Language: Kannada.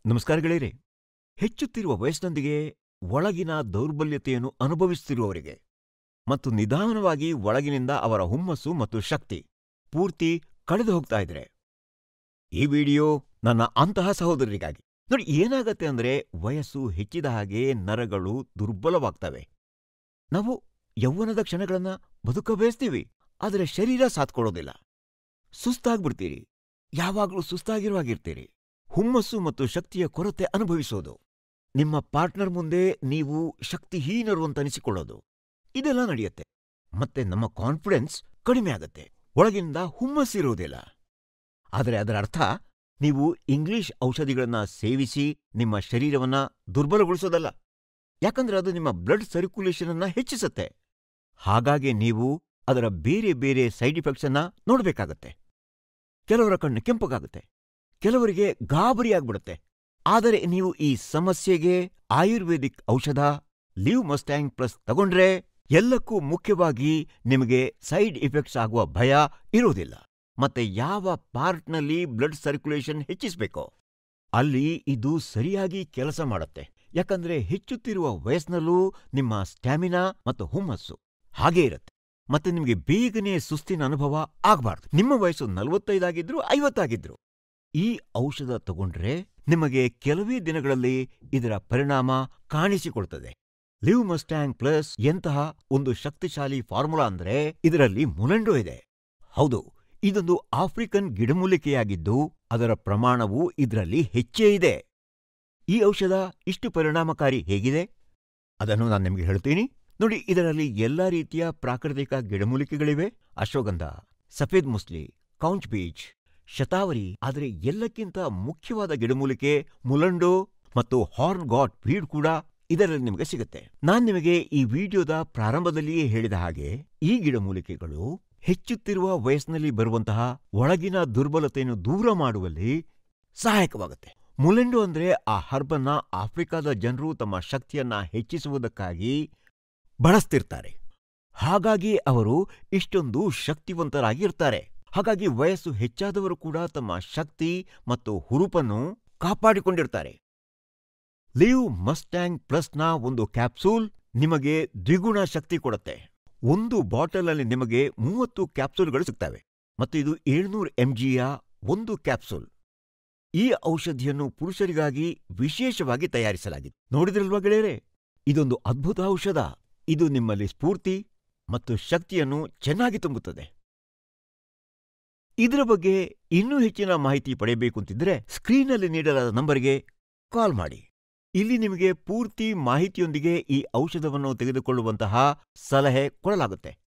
ನಮಸ್ಕಾರ ಗೆಳೆಯರೇ. ಹೆಚ್ಚುತ್ತಿರುವ ವಯಸ್ಸಿನೊಂದಿಗೆ ಒಳಗಿನ ದೌರ್ಬಲ್ಯತೆಯನ್ನು ಅನುಭವಿಸುತ್ತಿರುವವರಿಗೆ ಮತ್ತು ನಿಧಾನವಾಗಿ ಒಳಗಿನಿಂದ ಅವರ ಹುಮ್ಮಸ್ಸು ಮತ್ತು ಶಕ್ತಿ ಪೂರ್ತಿ ಕಳೆದು ಹೋಗ್ತಾ ಇದ್ರೆ ಈ ವಿಡಿಯೋ ನನ್ನ ಅಂತಹ ಸಹೋದರರಿಗಾಗಿ. ನೋಡಿ, ಏನಾಗತ್ತೆ ಅಂದ್ರೆ ವಯಸ್ಸು ಹೆಚ್ಚಿದ ಹಾಗೆ ನರಗಳು ದುರ್ಬಲವಾಗ್ತವೆ. ನಾವು ಯೌವನದ ಕ್ಷಣಗಳನ್ನ ಬದುಕಬೇಸ್ತೀವಿ, ಆದರೆ ಶರೀರ ಸಾಥ್ಕೊಡೋದಿಲ್ಲ. ಸುಸ್ತಾಗ್ಬಿಡ್ತೀರಿ, ಯಾವಾಗಲೂ ಸುಸ್ತಾಗಿರುವಾಗಿರ್ತೀರಿ. ಹುಮ್ಮಸ್ಸು ಮತ್ತು ಶಕ್ತಿಯ ಕೊರತೆ ಅನುಭವಿಸೋದು, ನಿಮ್ಮ ಪಾರ್ಟ್ನರ್ ಮುಂದೆ ನೀವು ಶಕ್ತಿಹೀನರು ಅಂತ ಅನಿಸಿಕೊಳ್ಳೋದು, ಇದೆಲ್ಲ ನಡೆಯುತ್ತೆ. ಮತ್ತೆ ನಮ್ಮ ಕಾನ್ಫಿಡೆನ್ಸ್ ಕಡಿಮೆ ಆಗತ್ತೆ, ಒಳಗಿಂದ ಹುಮ್ಮಸ್ಸಿರುವುದಿಲ್ಲ. ಆದರೆ ಅದರ ಅರ್ಥ ನೀವು ಇಂಗ್ಲಿಷ್ ಔಷಧಿಗಳನ್ನ ಸೇವಿಸಿ ನಿಮ್ಮ ಶರೀರವನ್ನ ದುರ್ಬಲಗೊಳಿಸೋದಲ್ಲ. ಯಾಕಂದ್ರೆ ಅದು ನಿಮ್ಮ ಬ್ಲಡ್ ಸರ್ಕ್ಯುಲೇಷನ್ ಅನ್ನ ಹೆಚ್ಚಿಸುತ್ತೆ. ಹಾಗಾಗಿ ನೀವು ಅದರ ಬೇರೆ ಬೇರೆ ಸೈಡ್ ಎಫೆಕ್ಟ್ಸ್ ಅನ್ನ ನೋಡ್ಬೇಕಾಗತ್ತೆ. ಕೆಲವರ ಕಣ್ಣು ಕೆಂಪಗಾಗುತ್ತೆ, ಕೆಲವರಿಗೆ ಗಾಬರಿಯಾಗ್ಬಿಡುತ್ತೆ. ಆದರೆ ನೀವು ಈ ಸಮಸ್ಯೆಗೆ ಆಯುರ್ವೇದಿಕ್ ಔಷಧ ಲಿವ್ ಮಸ್ಟ್ಯಾಂಗ್ ಪ್ಲಸ್ ತಗೊಂಡ್ರೆ ಎಲ್ಲಕ್ಕೂ ಮುಖ್ಯವಾಗಿ ನಿಮಗೆ ಸೈಡ್ ಎಫೆಕ್ಟ್ಸ್ ಆಗುವ ಭಯ ಇರೋದಿಲ್ಲ. ಮತ್ತೆ ಯಾವ ಪಾರ್ಟ್ನಲ್ಲಿ ಬ್ಲಡ್ ಸರ್ಕ್ಯುಲೇಷನ್ ಹೆಚ್ಚಿಸಬೇಕೋ ಅಲ್ಲಿ ಇದು ಸರಿಯಾಗಿ ಕೆಲಸ ಮಾಡುತ್ತೆ. ಯಾಕಂದ್ರೆ ಹೆಚ್ಚುತ್ತಿರುವ ವಯಸ್ಸಿನಲ್ಲೂ ನಿಮ್ಮ ಸ್ಟ್ಯಾಮಿನಾ ಮತ್ತು ಹುಮ್ಮಸ್ಸು ಹಾಗೇ ಇರುತ್ತೆ. ಮತ್ತೆ ನಿಮಗೆ ಬೇಗನೆ ಸುಸ್ತಿನ ಅನುಭವ ಆಗಬಾರ್ದು. ನಿಮ್ಮ ವಯಸ್ಸು 45 ಆಗಿದ್ರು 50 ಆಗಿದ್ರು ಈ ಔಷಧ ತಗೊಂಡ್ರೆ ನಿಮಗೆ ಕೆಲವೇ ದಿನಗಳಲ್ಲಿ ಇದರ ಪರಿಣಾಮ ಕಾಣಿಸಿಕೊಳ್ತದೆ. ಲಿವ್ ಮಸ್ಟ್ಯಾಂಗ್ ಪ್ಲಸ್ ಎಂತಹ ಒಂದು ಶಕ್ತಿಶಾಲಿ ಫಾರ್ಮುಲಾ ಅಂದ್ರೆ ಇದರಲ್ಲಿ ಮುಲೆಂಡೋ ಇದೆ. ಹೌದು, ಇದೊಂದು ಆಫ್ರಿಕನ್ ಗಿಡಮೂಲಿಕೆಯಾಗಿದ್ದು ಅದರ ಪ್ರಮಾಣವು ಇದರಲ್ಲಿ ಹೆಚ್ಚೇ ಇದೆ. ಈ ಔಷಧ ಇಷ್ಟು ಪರಿಣಾಮಕಾರಿ ಹೇಗಿದೆ ಅದನ್ನು ನಾನು ನಿಮಗೆ ಹೇಳ್ತೀನಿ. ನೋಡಿ, ಇದರಲ್ಲಿ ಎಲ್ಲಾ ರೀತಿಯ ಪ್ರಾಕೃತಿಕ ಗಿಡಮೂಲಿಕೆಗಳಿವೆ. ಅಶ್ವಗಂಧ, ಸಫೇದ್ ಮುಸ್ಲಿ, ಕೌಂಚ್ ಬೀಚ್, ಶತಾವರಿ. ಆದರೆ ಎಲ್ಲಕ್ಕಿಂತ ಮುಖ್ಯವಾದ ಗಿಡಮೂಲಿಕೆ ಮುಲಂಡೋ ಮತ್ತು ಹಾರ್ನ್ ಗಾಟ್ ವೀಡ್ ಕೂಡ ಇದರಲ್ಲಿ ನಿಮಗೆ ಸಿಗುತ್ತೆ. ನಾನ್ ನಿಮಗೆ ಈ ವಿಡಿಯೋದ ಪ್ರಾರಂಭದಲ್ಲಿಯೇ ಹೇಳಿದ ಹಾಗೆ ಈ ಗಿಡಮೂಲಿಕೆಗಳು ಹೆಚ್ಚುತ್ತಿರುವ ವಯಸ್ಸಿನಲ್ಲಿ ಬರುವಂತಹ ಒಳಗಿನ ದುರ್ಬಲತೆಯನ್ನು ದೂರ ಮಾಡುವಲ್ಲಿ ಸಹಾಯಕವಾಗುತ್ತೆ. ಮುಲೆಂಡೋ ಅಂದ್ರೆ ಆ ಹರ್ಬನ್ನ ಆಫ್ರಿಕಾದ ಜನರು ತಮ್ಮ ಶಕ್ತಿಯನ್ನ ಹೆಚ್ಚಿಸುವುದಕ್ಕಾಗಿ ಬಳಸ್ತಿರ್ತಾರೆ. ಹಾಗಾಗಿ ಅವರು ಇಷ್ಟೊಂದು ಶಕ್ತಿವಂತರಾಗಿರ್ತಾರೆ. ಹಾಗಾಗಿ ವಯಸ್ಸು ಹೆಚ್ಚಾದವರು ಕೂಡ ತಮ್ಮ ಶಕ್ತಿ ಮತ್ತು ಹುರುಪನ್ನು ಕಾಪಾಡಿಕೊಂಡಿರ್ತಾರೆ. ಲಿವ್ ಮಸ್ಟ್ಯಾಂಗ್ ಪ್ಲಸ್ನ ಒಂದು ಕ್ಯಾಪ್ಸೂಲ್ ನಿಮಗೆ ದ್ವಿಗುಣ ಶಕ್ತಿ ಕೊಡುತ್ತೆ. ಒಂದು ಬಾಟಲಲ್ಲಿ ನಿಮಗೆ 30 ಕ್ಯಾಪ್ಸೂಲ್ಗಳು ಸಿಗ್ತವೆ ಮತ್ತು ಇದು 700 mgಯ ಒಂದು ಕ್ಯಾಪ್ಸೂಲ್. ಈ ಔಷಧಿಯನ್ನು ಪುರುಷರಿಗಾಗಿ ವಿಶೇಷವಾಗಿ ತಯಾರಿಸಲಾಗಿದೆ. ನೋಡಿದ್ರಲ್ವಾ ಗೆಳೆಯರೇ, ಇದೊಂದು ಅದ್ಭುತ ಔಷಧ. ಇದು ನಿಮ್ಮಲ್ಲಿ ಸ್ಫೂರ್ತಿ ಮತ್ತು ಶಕ್ತಿಯನ್ನು ಚೆನ್ನಾಗಿ ತುಂಬುತ್ತದೆ. ಇದರ ಬಗ್ಗೆ ಇನ್ನೂ ಹೆಚ್ಚಿನ ಮಾಹಿತಿ ಪಡೆಯಬೇಕು ಅಂತಿದ್ರೆ ಸ್ಕ್ರೀನ್ನಲ್ಲಿ ನೀಡಲಾದ ನಂಬರ್ಗೆ ಕಾಲ್ ಮಾಡಿ. ಇಲ್ಲಿ ನಿಮಗೆ ಪೂರ್ತಿ ಮಾಹಿತಿಯೊಂದಿಗೆ ಈ ಔಷಧವನ್ನು ತೆಗೆದುಕೊಳ್ಳುವಂತಹ ಸಲಹೆ ಕೊಡಲಾಗುತ್ತೆ.